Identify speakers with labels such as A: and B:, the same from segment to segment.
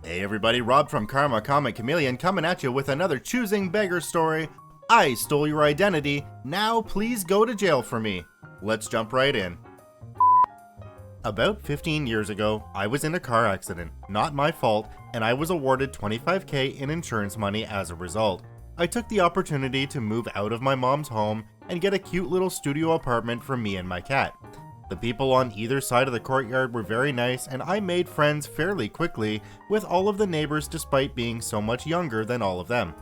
A: Hey everybody, Rob from Karma Comic Chameleon coming at you with another Choosing Beggars story. I stole your identity, now please go to jail for me. Let's jump right in. About 15 years ago, I was in a car accident, not my fault, and I was awarded $25,000 in insurance money as a result. I took the opportunity to move out of my mom's home and get a cute little studio apartment for me and my cat. The people on either side of the courtyard were very nice, and I made friends fairly quickly with all of the neighbors despite being so much younger than all of them.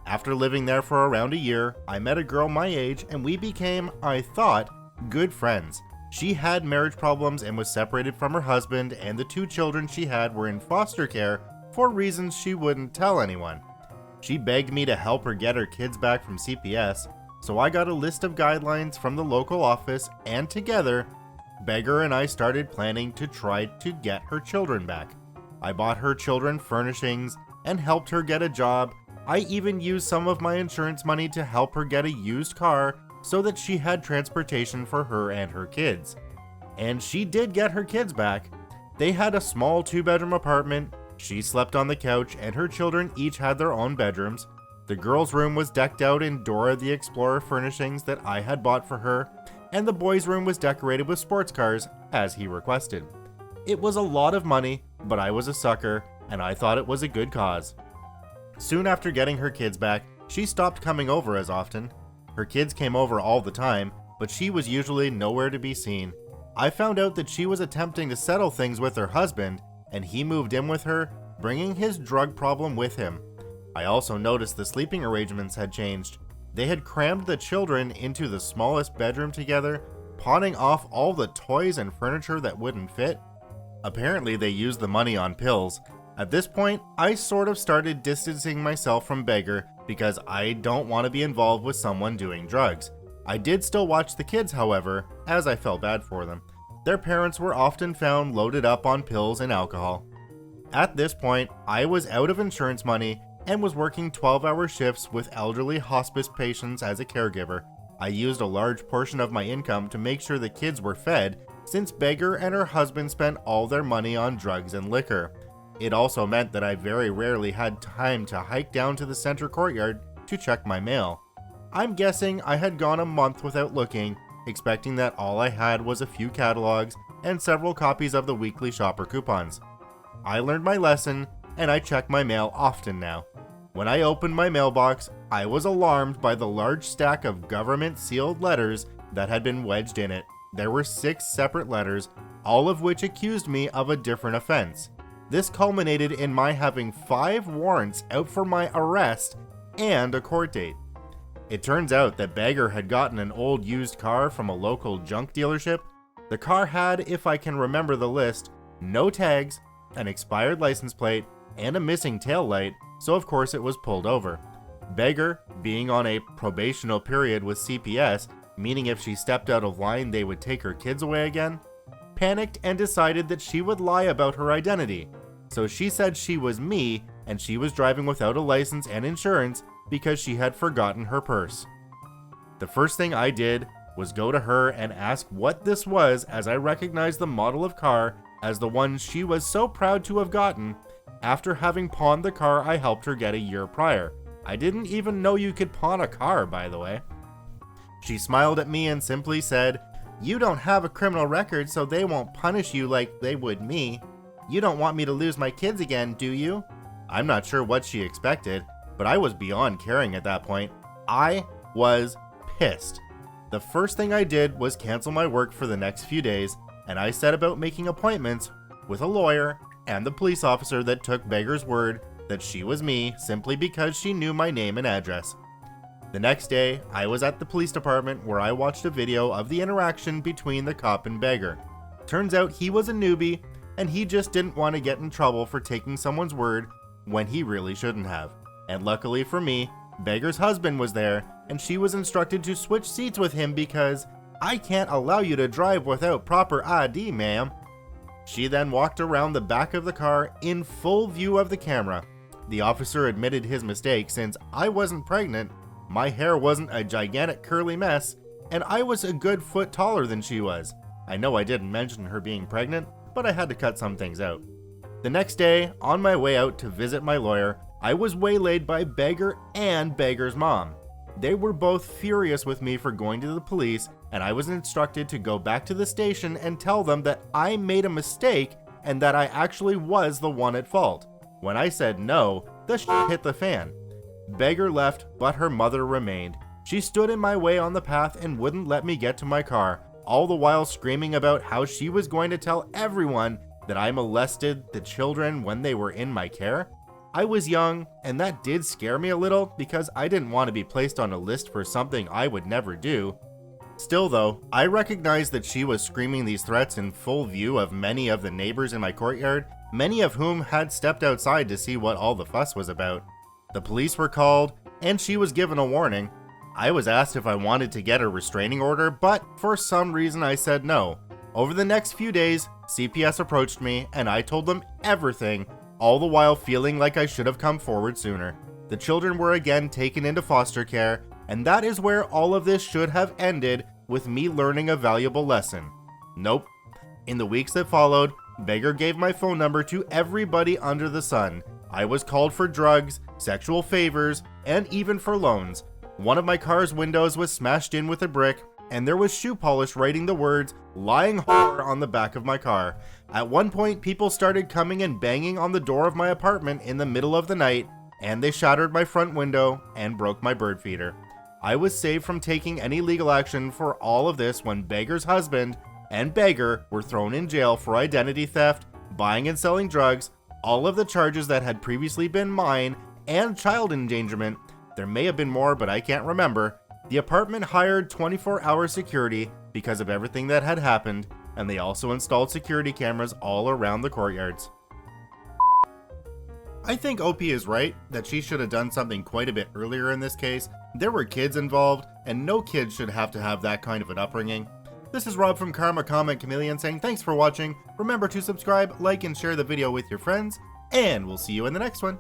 A: After living there for around a year, I met a girl my age and we became, I thought, good friends. She had marriage problems and was separated from her husband, and the 2 children she had were in foster care for reasons she wouldn't tell anyone. She begged me to help her get her kids back from CPS, so I got a list of guidelines from the local office, and together, Beggar and I started planning to try to get her children back. I bought her children furnishings and helped her get a job. I even used some of my insurance money to help her get a used car so that she had transportation for her and her kids. And she did get her kids back. They had a small 2-bedroom apartment. She slept on the couch and her children each had their own bedrooms. The girl's room was decked out in Dora the Explorer furnishings that I had bought for her, and the boy's room was decorated with sports cars, as he requested. It was a lot of money, but I was a sucker, and I thought it was a good cause. Soon after getting her kids back, she stopped coming over as often. Her kids came over all the time, but she was usually nowhere to be seen. I found out that she was attempting to settle things with her husband, and he moved in with her, bringing his drug problem with him. I also noticed the sleeping arrangements had changed. They had crammed the children into the smallest bedroom together, pawning off all the toys and furniture that wouldn't fit. Apparently they used the money on pills. At this point, I sort of started distancing myself from Beggar because I don't want to be involved with someone doing drugs. I did still watch the kids, however, as I felt bad for them. Their parents were often found loaded up on pills and alcohol. At this point, I was out of insurance money and was working 12-hour shifts with elderly hospice patients as a caregiver. I used a large portion of my income to make sure the kids were fed, since Beggar and her husband spent all their money on drugs and liquor. It also meant that I very rarely had time to hike down to the center courtyard to check my mail. I'm guessing I had gone a month without looking, expecting that all I had was a few catalogs and several copies of the weekly shopper coupons. I learned my lesson, and I check my mail often now. When I opened my mailbox, I was alarmed by the large stack of government-sealed letters that had been wedged in it. There were 6 separate letters, all of which accused me of a different offense. This culminated in my having 5 warrants out for my arrest and a court date. It turns out that Beggar had gotten an old used car from a local junk dealership. The car had, if I can remember the list, no tags, an expired license plate, and a missing tail light, so of course it was pulled over. Beggar, being on a probational period with CPS, meaning if she stepped out of line they would take her kids away again, panicked and decided that she would lie about her identity. So she said she was me and she was driving without a license and insurance because she had forgotten her purse. The first thing I did was go to her and ask what this was, as I recognized the model of car as the one she was so proud to have gotten after having pawned the car I helped her get a year prior. I didn't even know you could pawn a car, by the way. She smiled at me and simply said, "You don't have a criminal record, so they won't punish you like they would me. You don't want me to lose my kids again, do you?" I'm not sure what she expected, but I was beyond caring at that point. I was pissed. The first thing I did was cancel my work for the next few days, and I set about making appointments with a lawyer and the police officer that took Beggar's word that she was me simply because she knew my name and address. The next day, I was at the police department where I watched a video of the interaction between the cop and Beggar. Turns out he was a newbie, and he just didn't want to get in trouble for taking someone's word when he really shouldn't have. And luckily for me, Beggar's husband was there, and she was instructed to switch seats with him because I can't allow you to drive without proper ID, ma'am. She then walked around the back of the car in full view of the camera. The officer admitted his mistake since I wasn't pregnant, my hair wasn't a gigantic curly mess, and I was a good foot taller than she was. I know I didn't mention her being pregnant, but I had to cut some things out. The next day, on my way out to visit my lawyer, I was waylaid by Beggar and Beggar's mom. They were both furious with me for going to the police, and I was instructed to go back to the station and tell them that I made a mistake and that I actually was the one at fault. When I said no, the shit hit the fan. Beggar left, but her mother remained. She stood in my way on the path and wouldn't let me get to my car, all the while screaming about how she was going to tell everyone that I molested the children when they were in my care. I was young, and that did scare me a little because I didn't want to be placed on a list for something I would never do. Still though, I recognized that she was screaming these threats in full view of many of the neighbors in my courtyard, many of whom had stepped outside to see what all the fuss was about. The police were called, and she was given a warning. I was asked if I wanted to get a restraining order, but for some reason I said no. Over the next few days, CPS approached me, and I told them everything, all the while feeling like I should have come forward sooner. The children were again taken into foster care, and that is where all of this should have ended, with me learning a valuable lesson. Nope. In the weeks that followed, Beggar gave my phone number to everybody under the sun. I was called for drugs, sexual favors, and even for loans. One of my car's windows was smashed in with a brick, and there was shoe polish writing the words "lying whore" on the back of my car. At one point, people started coming and banging on the door of my apartment in the middle of the night, and they shattered my front window and broke my bird feeder. I was saved from taking any legal action for all of this when Beggar's husband and Beggar were thrown in jail for identity theft, buying and selling drugs, all of the charges that had previously been mine, and child endangerment. There may have been more, but I can't remember. The apartment hired 24-hour security because of everything that had happened, and they also installed security cameras all around the courtyards. I think OP is right that she should have done something quite a bit earlier in this case. There were kids involved, and no kid should have to have that kind of an upbringing. This is Rob from Karma Comment Chameleon saying thanks for watching. Remember to subscribe, like, and share the video with your friends, and we'll see you in the next one.